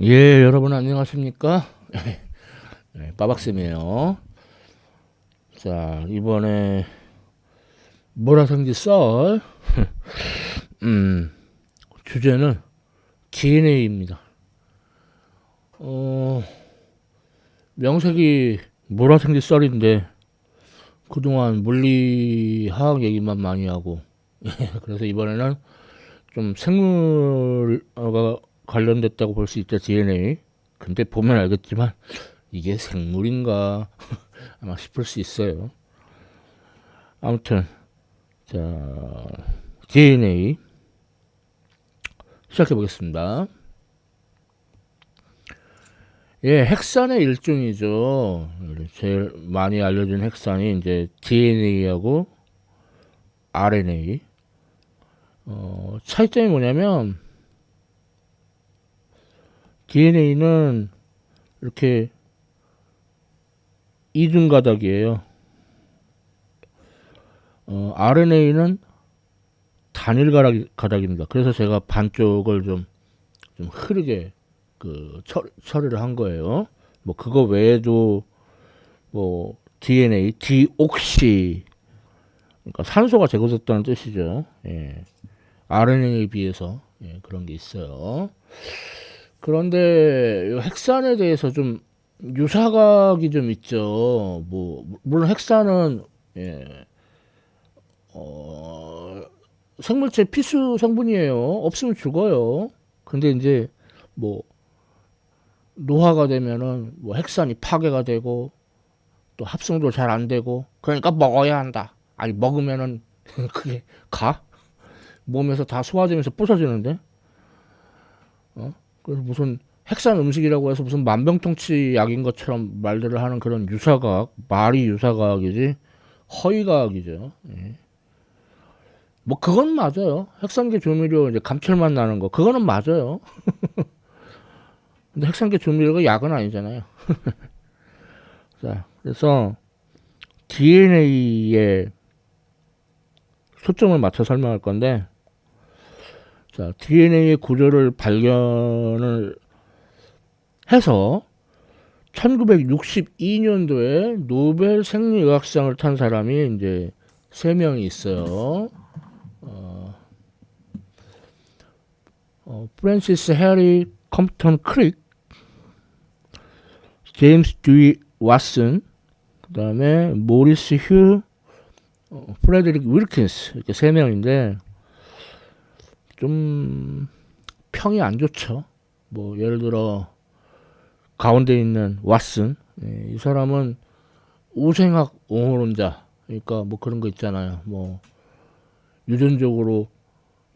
예, 여러분 안녕하십니까? 네, 빠박쌤이에요. 자, 이번에 모라생지 썰 주제는 DNA입니다. 어, 명색이 모라생지 썰인데 그동안 물리화학 얘기만 많이 하고 그래서 이번에는 좀 생물과 관련됐다고 볼 수 있죠, DNA. 근데 보면 알겠지만 이게 생물인가 아마 싶을 수 있어요. 아무튼 자, DNA 시작해 보겠습니다. 예, 핵산의 일종이죠. 제일 많이 알려진 핵산이 이제 DNA하고 RNA. 차이점이 뭐냐면 DNA는 이렇게 이중 가닥이에요. RNA는 단일 가닥입니다. 그래서 제가 반쪽을 좀 흐르게 처리를 한 거예요. 뭐 그거 외에도 뭐 DNA, 디옥시, 그러니까 산소가 제거됐다는 뜻이죠. 예. RNA에 비해서 그런 게 있어요. 그런데 핵산에 대해서 좀 유사각이 좀 있죠. 뭐 물론 핵산은 예, 어, 생물체 필수 성분이에요. 없으면 죽어요. 근데 이제 뭐 노화가 되면은 뭐 핵산이 파괴가 되고 또 합성도 잘 안 되고 그러니까 먹어야 한다. 아니 먹으면은 그게 가? 몸에서 다 소화되면서 부서지는데 그래서 무슨 핵산 음식이라고 해서 무슨 만병통치 약인 것처럼 말들을 하는 그런 유사과학, 말이 유사과학이지 허위과학이죠. 예. 뭐 그건 맞아요. 핵산계 조미료 이제 감칠맛 나는 거 그거는 맞아요. 근데 핵산계 조미료가 약은 아니잖아요. 자, 그래서 DNA에 초점을 맞춰 설명할 건데, 자, DNA의 구조를 발견을 해서 1962년도에 노벨 생리의학상을 탄 사람이 이제 세 명이 있어요. 프랜시스 해리 컴프턴 크릭, 제임스 듀이 왓슨, 그 다음에 모리스 휴, 프레드릭 윌킨스 이렇게 세 명인데 좀 평이 안 좋죠. 뭐 예를 들어 가운데 있는 왓슨, 이 사람은 우생학 옹호론자, 그러니까 뭐 그런 거 있잖아요. 뭐 유전적으로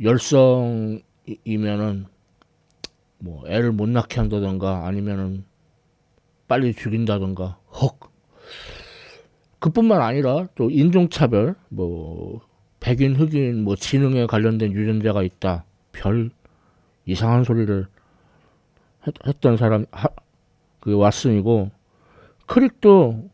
열성이면은 뭐 애를 못 낳게 한다던가 아니면은 빨리 죽인다던가 헉. 그뿐만 아니라 또 인종차별, 뭐 백인 흑인 뭐 지능에 관련된 유전자가 있다, 별 이상한 소리를 했던 사람 그 왓슨이고, 크릭도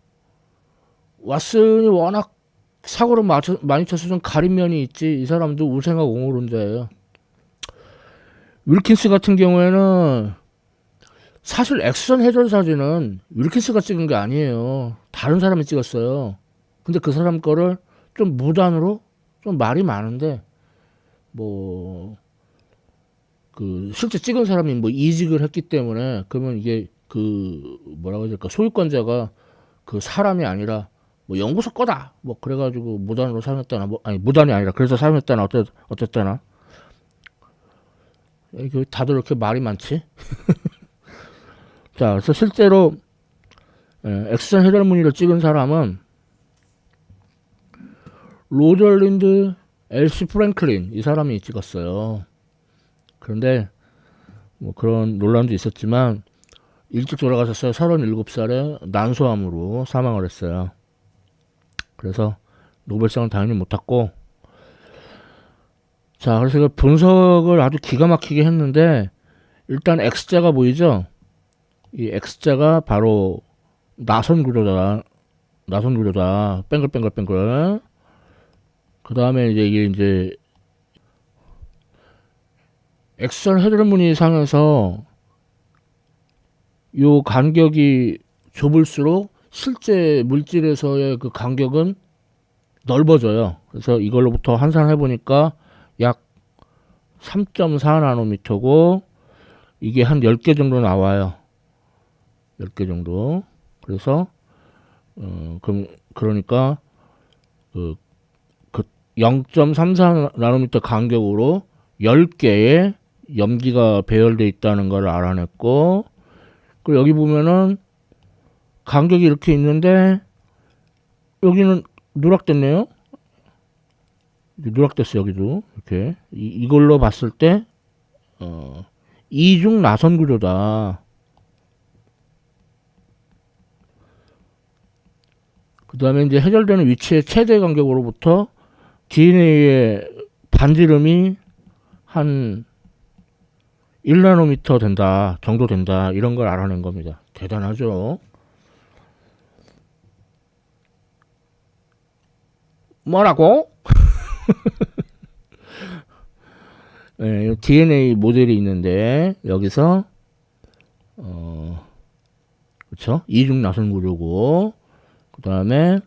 왓슨이 워낙 사고를 많이 쳐서 좀 가린 면이 있지 이 사람도 우생학 옹호론자예요. 윌킨스 같은 경우에는 사실 엑스선 해절 사진은 윌킨스가 찍은 게 아니에요. 다른 사람이 찍었어요. 근데 그 사람 거를 좀 무단으로 좀 말이 많은데 뭐 그 실제 찍은 사람이 뭐 이직을 했기 때문에 그러면 이게 그 뭐라고 해야 될까, 소유권자가 그 사람이 아니라 뭐 연구소 거다 뭐 그래가지고 무단으로 사용했다나, 뭐 아니 무단이 아니라 그래서 사용했다나 어쨌다나 이게 다들 이렇게 말이 많지. 자, 그래서 실제로 엑스선 해절 무늬를 찍은 사람은 로절린드 엘시 프랭클린 이 사람이 찍었어요. 그런데 뭐 그런 논란도 있었지만 일찍 돌아가셨어요. 37살에 난소암으로 사망을 했어요. 그래서 노벨상은 당연히 못 탔고, 자, 그래서 그 분석을 아주 기가 막히게 했는데, 일단 X자가 보이죠? 이 X자가 바로 나선 구조다. 나선 구조다. 뱅글뱅글뱅글. 그 다음에 이제 이게 이제 엑스선 헤드무늬 상에서 요 간격이 좁을수록 실제 물질에서의 그 간격은 넓어져요. 그래서 이걸로부터 환산해 보니까 약 3.4 나노미터고 이게 한 10개 정도 나와요. 10개 정도. 그래서 그러니까 그 0.34 나노미터 간격으로 10개의 염기가 배열되어 있다는 걸 알아냈고, 그리고 여기 보면은 간격이 이렇게 있는데 여기는 누락됐네요. 누락됐어. 여기도 이렇게 이걸로 봤을 때 이중 나선 구조다. 그 다음에 이제 해결되는 위치의 최대 간격으로부터 DNA의 반지름이 한 1나노미터 된다 정도 된다, 이런 걸 알아낸 겁니다. 대단하죠. 뭐라고? 네, DNA 모델이 있는데 여기서 그쵸? 이중 나선 구조고, 그 다음에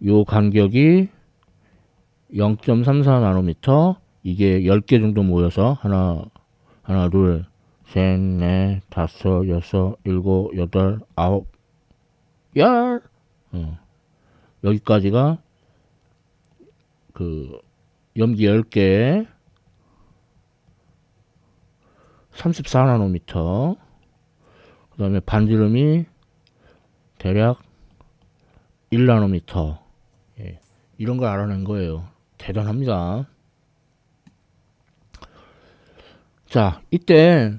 요 간격이 0.34 나노미터, 이게 10개 정도 모여서 하나 둘 셋 넷 다섯 여섯 일곱 여덟 아홉 열 여기까지가 그 염기 10개 34 나노미터, 그 다음에 반지름이 대략 1 나노미터. 예, 이런 걸 알아낸 거예요. 대단합니다. 자, 이때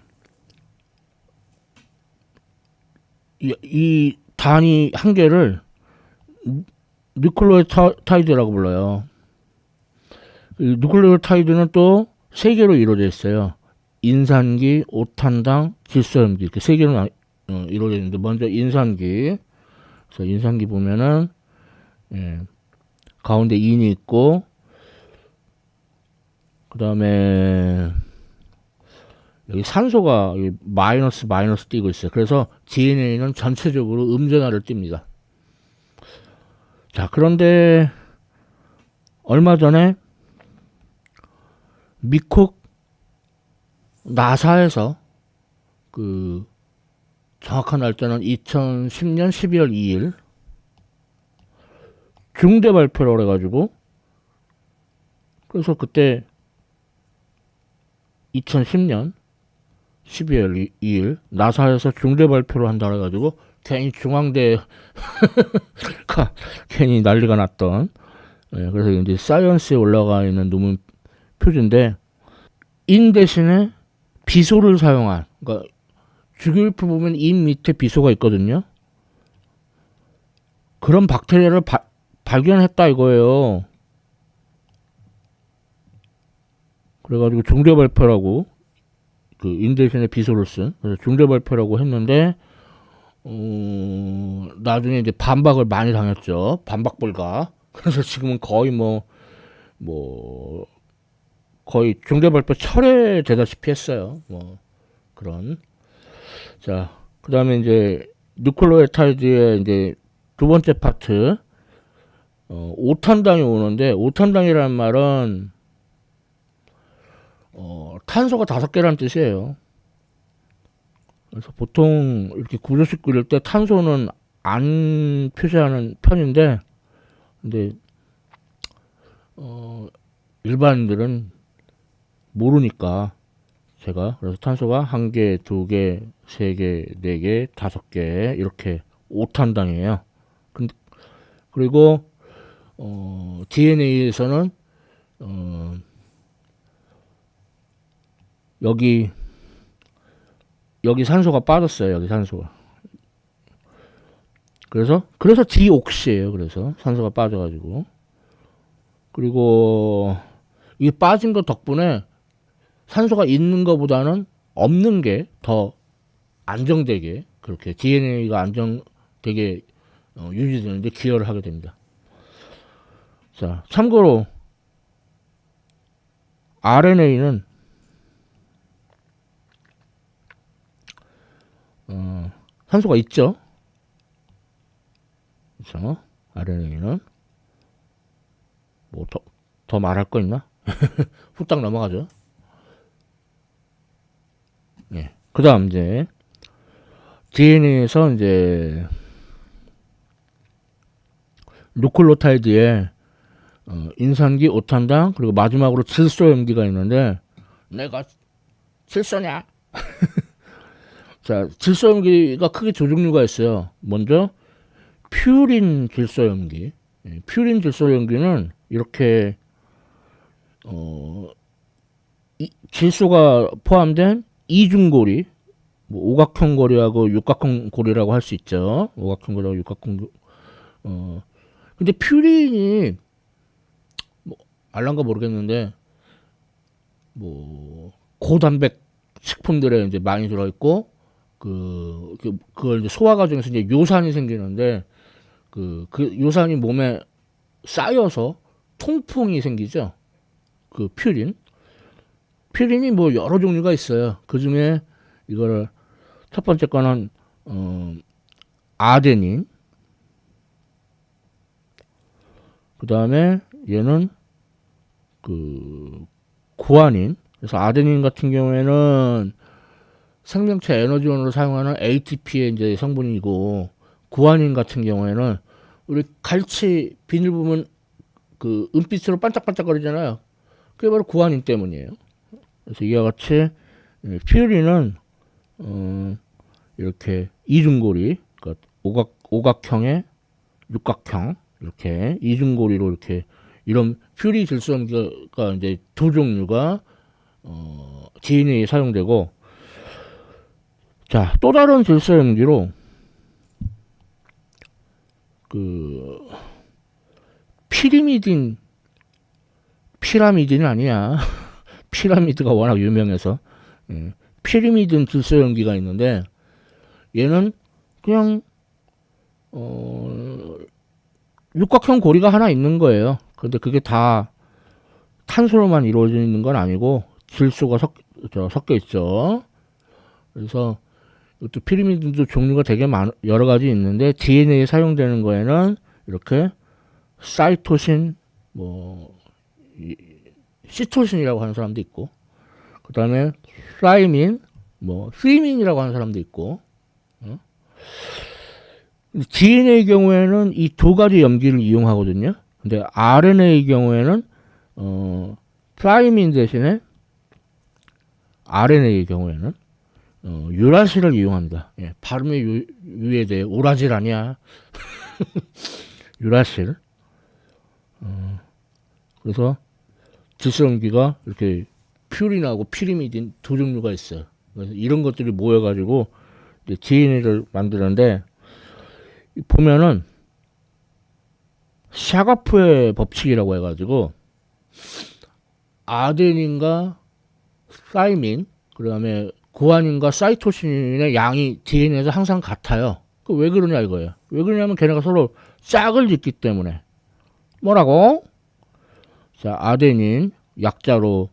이 단위 한 개를 뉴클레오타이드라고 불러요. 뉴클레오타이드는 또 세 개로 이루어져 있어요. 인산기, 오탄당, 질소염기, 이렇게 세 개로 이루어져 있는데, 먼저 인산기. 그래서 인산기 보면은 가운데 인이 있고, 그 다음에 여기 산소가 마이너스 띄고 있어요. 그래서 DNA는 전체적으로 음전화를 띱니다. 자, 그런데 얼마 전에 미국 나사에서 그 정확한 날짜는 2010년 12월 2일 중대 발표를 해가지고, 그래서 그때 2010년 12월 2일 나사에서 중대 발표를 한다 해가지고 괜히 중앙대 괜히 난리가 났던, 그래서 이제 사이언스에 올라가 있는 논문 표지인데, 인 대신에 비소를 사용한, 그러니까 주기율표 보면 인 밑에 비소가 있거든요. 그런 박테리아를 발견했다 이거예요. 그래가지고 중대 발표라고, 그 인 대신에 비소를 쓴, 그래서 중대 발표라고 했는데, 나중에 이제 반박을 많이 당했죠. 반박불가. 그래서 지금은 거의 거의 중대 발표 철회되다시피 했어요. 그런. 자, 그 다음에 이제 뉴클레오타이드의 이제 두 번째 파트, 오탄당이 오는데, 오탄당이라는 말은 탄소가 5개라는 뜻이에요. 그래서 보통 이렇게 구조식 그릴 때 탄소는 안 표시하는 편인데, 근데 일반인들은 모르니까 제가 그래서 탄소가 1개, 2개, 3개, 4개, 5개 이렇게 5탄당이에요. 그리고 DNA에서는 여기 산소가 빠졌어요. 여기 산소가. 그래서 디옥시예요. 그래서 산소가 빠져가지고. 그리고 이 빠진 것 덕분에 산소가 있는 것보다는 없는 게 더 안정되게, 그렇게 DNA가 안정되게 유지되는데 기여를 하게 됩니다. 자, 참고로 RNA는 산소가 있죠. 그렇죠. RNA는 뭐 더 말할 거 있나? 후딱 넘어가죠. 예. 그다음 이제 DNA에서 이제 누클로타이드에 인산기, 오탄당, 그리고 마지막으로 질소염기가 있는데 내가 질소냐? 자, 질소염기가 크게 두 종류가 있어요. 먼저 퓨린 질소염기. 퓨린 질소염기는 이렇게 질소가 포함된 이중고리, 뭐 오각형 고리하고 육각형 고리라고 할 수 있죠. 오각형 고리하고 육각형 근데 퓨린이 뭐 알란가 모르겠는데 뭐 고단백 식품들에 이제 많이 들어 있고 그걸 이제 소화 과정에서 이제 요산이 생기는데 그 요산이 몸에 쌓여서 통풍이 생기죠. 그 퓨린이 뭐 여러 종류가 있어요. 그 중에 이거를 첫 번째 거는 아데닌, 그 다음에 얘는 그 구아닌. 그래서 아데닌 같은 경우에는 생명체 에너지원으로 사용하는 ATP의 이제 성분이고, 구아닌 같은 경우에는 우리 갈치 비닐 보면 그 은빛으로 반짝반짝거리잖아요. 그게 바로 구아닌 때문이에요. 그래서 이와 같이 퓨린은 이렇게 이중고리, 그러니까 오각형의 육각형, 이렇게 이중고리로 이렇게 이런 퓨리 질소염기가 이제 두 종류가 DNA에 사용되고, 자, 또 다른 질소염기로 그 피라미딘 아니야. 피라미드가 워낙 유명해서 피리미딘 질소염기가 있는데, 얘는 그냥 육각형 고리가 하나 있는 거예요. 근데 그게 다 탄소로만 이루어져 있는 건 아니고 질소가 섞여 있죠. 그래서 이것도 피리미딘도 종류가 되게 여러 가지 있는데, DNA에 사용되는 거에는 이렇게 사이토신, 뭐 시토신이라고 하는 사람도 있고, 그 다음에 사이민, 뭐 스이민이라고 하는 사람도 있고. DNA의 경우에는 이 두 가지 염기를 이용하거든요. 근데 RNA의 경우에는 사이민 대신에 RNA의 경우에는 유라실을 이용합니다. 예, 발음의 유에 대해 오라질 아니야. 유라실. 그래서 질소염기가 이렇게 퓨린하고 피리미딘 두 종류가 있어요. 그래서 이런 것들이 모여가지고 이제 DNA를 만드는데, 보면은 샤가프의 법칙이라고 해가지고 아데닌과 사이민, 그 다음에 구아닌과 사이토신의 양이 DNA에서 항상 같아요. 그 왜 그러냐 이거예요. 왜 그러냐면 걔네가 서로 짝을 짓기 때문에. 뭐라고? 자, 아데닌 약자로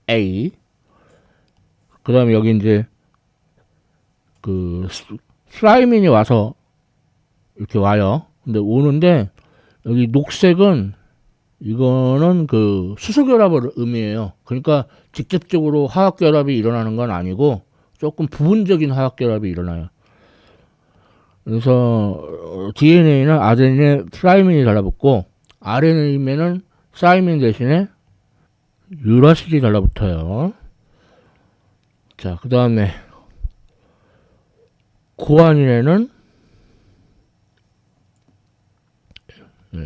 A, 그 다음에 여기 이제 그 사이민이 와서 이렇게 와요. 근데 오는데 여기 녹색은 이거는 그 수소결합을 의미해요. 그러니까 직접적으로 화학결합이 일어나는 건 아니고 조금 부분적인 화학결합이 일어나요. 그래서 DNA는 아데닌에 사이민이 달라붙고, RNA면은 사이민 대신에 유라실이 달라붙어요. 자, 그 다음에 구아닌에는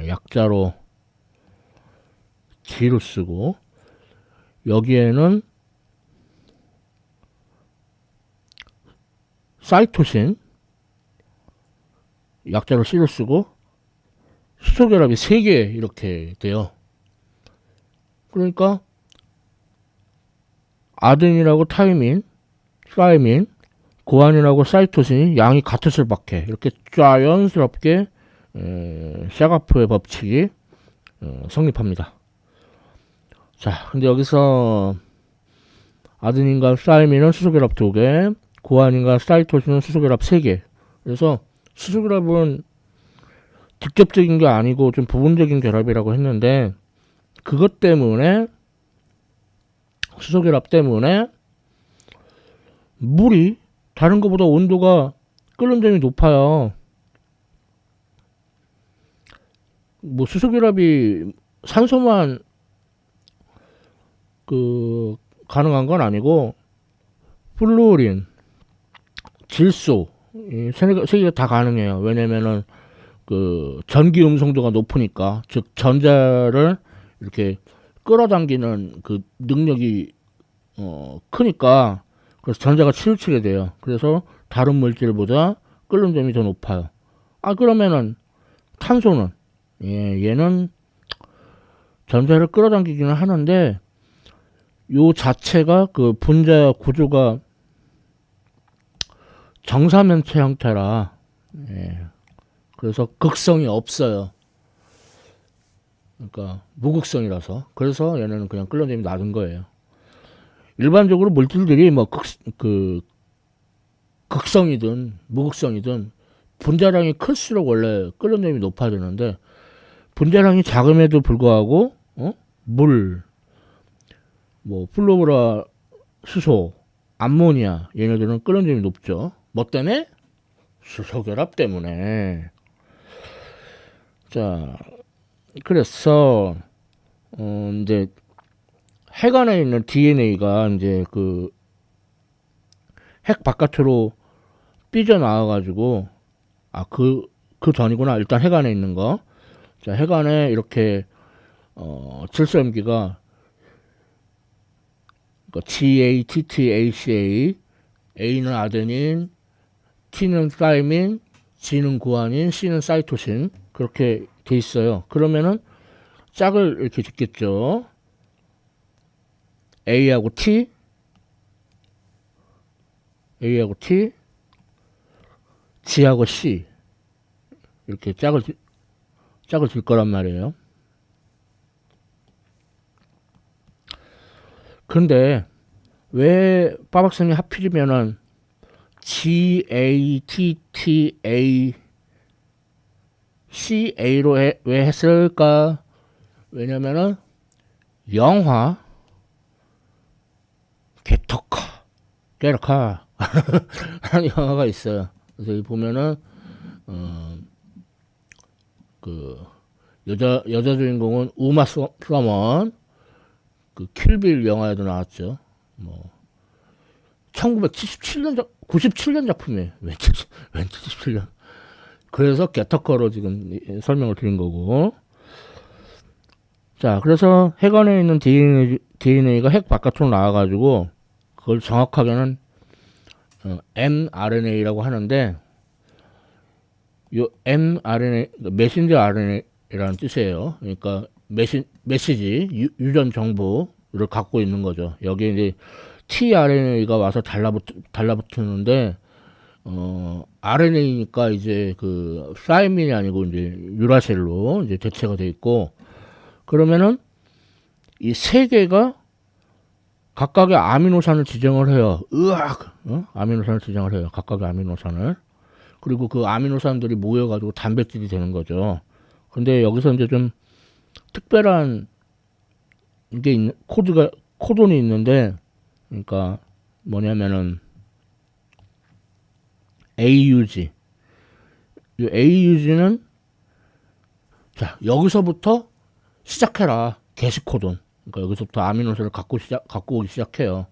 약자로 G로 쓰고, 여기에는 사이토신 약자로 C로 쓰고, 수소결합이 3개 이렇게 돼요. 그러니까 아데닌하고 타이민, 사이민, 구아닌하고 사이토신이 양이 같을 수밖에. 이렇게 자연스럽게 샤가프의 법칙이 성립합니다. 자, 근데 여기서 아데닌과 사이민은 수소결합 2개, 구아닌과 사이토신은 수소결합 3개. 그래서 수소결합은 직접적인 게 아니고 좀 부분적인 결합이라고 했는데, 그것 때문에, 수소결합 때문에 물이 다른 것보다 온도가 끓는 점이 높아요. 뭐 수소결합이 산소만 가능한 건 아니고 플루오린, 질소 세 개가 다 가능해요. 왜냐면은 전기 음성도가 높으니까, 즉 전자를 이렇게 끌어당기는 그 능력이 크니까, 그래서 전자가 치우치게 돼요. 그래서 다른 물질보다 끓는 점이 더 높아요. 그러면은 탄소는, 얘는 전자를 끌어당기기는 하는데 요 자체가 그 분자 구조가 정사면체 형태라, 그래서 극성이 없어요. 그러니까 무극성이라서. 그래서 얘네는 그냥 끓는 점이 낮은 거예요. 일반적으로 물질들이 뭐 극성이든 무극성이든 분자량이 클수록 원래 끓는 점이 높아지는데, 분자량이 작음에도 불구하고 물, 뭐 플로라, 수소, 암모니아, 얘네들은 끓는 점이 높죠. 뭐 때문에? 수소결합 때문에. 자, 그래서 이제 핵 안에 있는 DNA가 이제 핵 바깥으로 삐져나와가지고, 그 전이구나. 일단 핵 안에 있는 거. 자, 핵 안에 이렇게 질소염기가, GATTACA, A는 아데닌, T는 사이민, G는 구아닌, C는 사이토신, 그렇게 돼 있어요. 그러면은 짝을 이렇게 짓겠죠. A하고 T, A하고 T, G하고 C, 이렇게 짝을 질 거란 말이에요. 근데 왜 빠박쌤이 하필이면은 GATTACA로 왜 했을까? 왜냐면은 영화 게터카 라는 영화가 있어요. 그래서 여기 보면은 여자 주인공은 우마 서먼, 킬빌 영화에도 나왔죠. 뭐 1997년 97년 작품이에요. 왠 77년. 그래서 게터커로 지금 설명을 드린 거고. 자, 그래서 핵 안에 있는 DNA가 핵 바깥으로 나와가지고, 그걸 정확하게는 mRNA라고 하는데, 요 mRNA, 메신저 RNA라는 뜻이에요. 그러니까 메시지, 유전 정보를 갖고 있는 거죠. 여기에 이제 tRNA가 와서 달라붙는데, RNA니까 이제 사이민이 아니고 이제 유라셀로 이제 대체가 돼 있고, 그러면은 이 세 개가 각각의 아미노산을 지정을 해요. 아미노산을 지정을 해요. 각각의 아미노산을. 그리고 그 아미노산들이 모여가지고 단백질이 되는 거죠. 근데 여기서 이제 좀 특별한 게 코돈이 있는데, 그러니까 뭐냐면은 AUG. 이 AUG는, 자, 여기서부터 시작해라. 게시 코돈. 그러니까 여기서부터 아미노산을 갖고 오기 시작해요.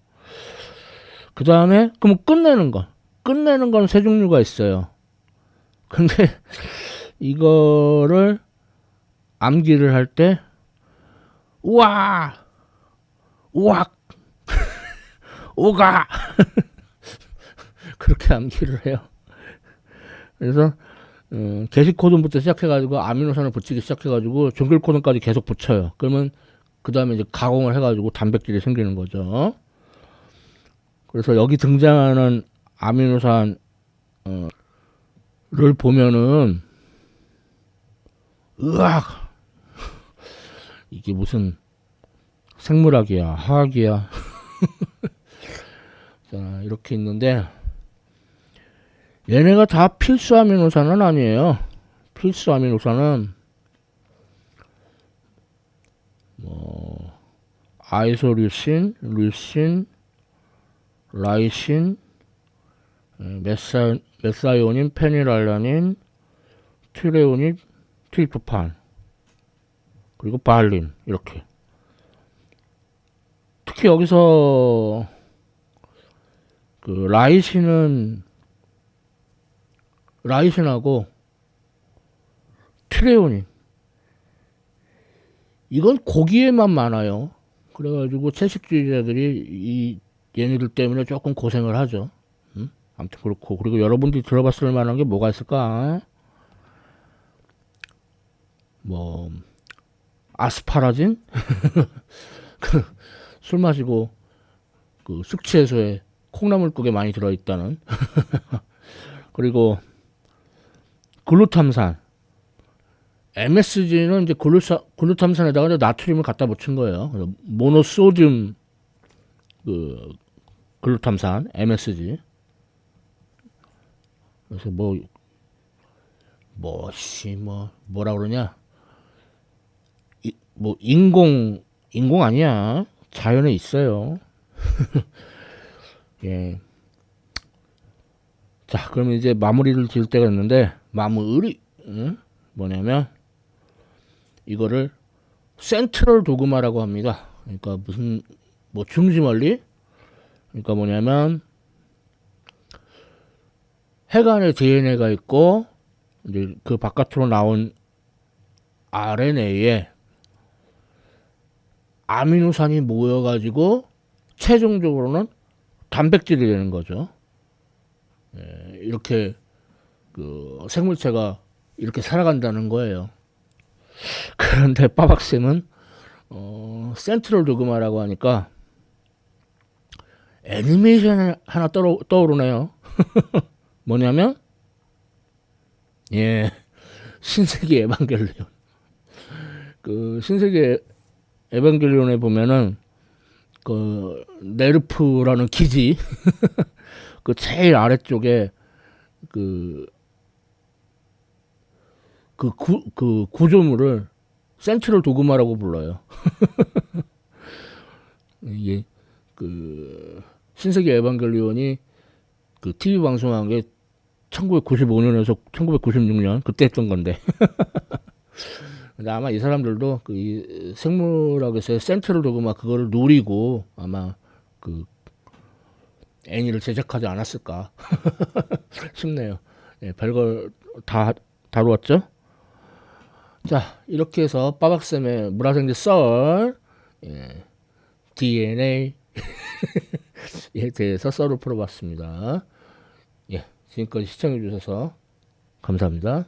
그 다음에, 그럼 끝내는 건 세 종류가 있어요. 근데 이거를 암기를 할 때, 우와! 우악! 오가! 그렇게 암기를 해요. 그래서 게시 코돈부터 시작해가지고 아미노산을 붙이기 시작해가지고 종결 코돈까지 계속 붙여요. 그러면 그 다음에 이제 가공을 해가지고 단백질이 생기는 거죠. 그래서 여기 등장하는 아미노산을 보면은, 으악! 이게 무슨 생물학이야, 화학이야. 자, 이렇게 있는데 얘네가 다 필수 아미노산은 아니에요. 필수 아미노산은 뭐 아이소류신, 류신, 라이신, 메사이오닌, 페닐알라닌, 트레오닌, 트립토판, 그리고 발린, 이렇게. 특히 여기서 그 라이신하고 트레오닌, 이건 고기에만 많아요. 그래가지고 채식주의자들이 이 얘네들 때문에 조금 고생을 하죠. 아무튼 그렇고, 그리고 여러분들이 들어봤을 만한 게 뭐가 있을까? 뭐 아스파라진? 술 마시고 그 숙취 해소에 콩나물국에 많이 들어있다는. 그리고 글루탐산, MSG는 이제 글루탐산에다가 이제 나트륨을 갖다 붙인 거예요. 그래서 모노소듐 그 글루탐산, MSG. 그래서 뭐라 그러냐? 뭐 인공 아니야. 자연에 있어요. 예. 자, 그러면 이제 마무리를 지을 때가 있는데, 뭐냐면 이거를 센트럴 도그마라고 합니다. 그러니까 무슨 뭐 중심 원리? 그러니까 뭐냐면 핵안에 DNA가 있고 이제 그 바깥으로 나온 RNA에 아미노산이 모여가지고 최종적으로는 단백질이 되는 거죠. 예, 이렇게 그 생물체가 이렇게 살아간다는 거예요. 그런데 빠박쌤은 센트럴 도그마라고 하니까 애니메이션 하나 떠오르네요. 뭐냐면 예, 신세기 에반겔리온. 그 신세기 에반겔리온에 보면은 그 네르프라는 기지 그 제일 아래쪽에 그 구조물을 센트럴 도그마라고 불러요. 이게 그 신세기 에반겔리온이 그 TV 방송한 게 1995년에서 1996년 그때 했던 건데. 근데 아마 이 사람들도 그 이 생물학에서의 센트럴 도그마 그거를 노리고 아마 그 애니를 제작하지 않았을까 싶네요. 예, 별걸 다 다루었죠. 자, 이렇게 해서 빠박쌤의 물화생지 썰, 예, DNA에 대해서 썰을 풀어봤습니다. 예, 지금까지 시청해주셔서 감사합니다.